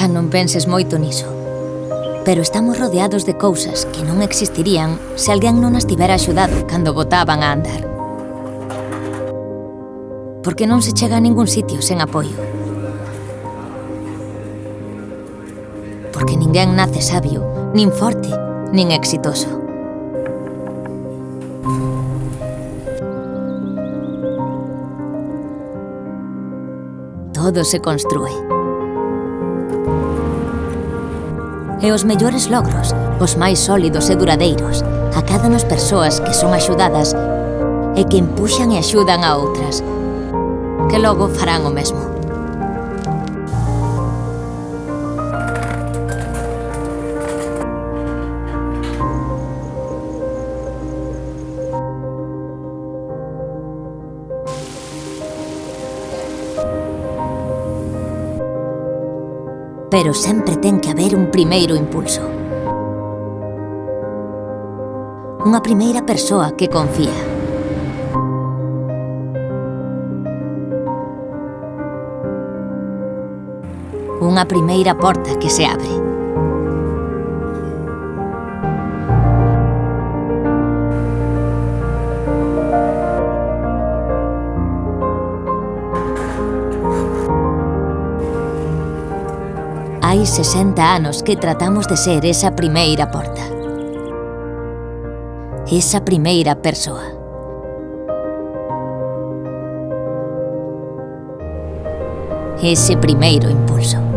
Xa non penses moito niso. Pero estamos rodeados de cousas que non existirían se alguén non as tivera axudado cando botaban a andar. Porque non se chega a ningún sitio sen apoio. Porque ninguén nace sabio, nin forte, nin exitoso. Todo se construe. E os mellores logros, os máis sólidos e duradeiros, acádanos persoas que son axudadas e que empuxan e axudan a outras, que logo farán o mesmo. Pero sempre ten que haber un primeiro impulso. Unha primeira persoa que confía. Unha primeira porta que se abre. Hai 60 anos que tratamos de ser esa primeira porta. Esa primeira persoa. Ese primeiro impulso.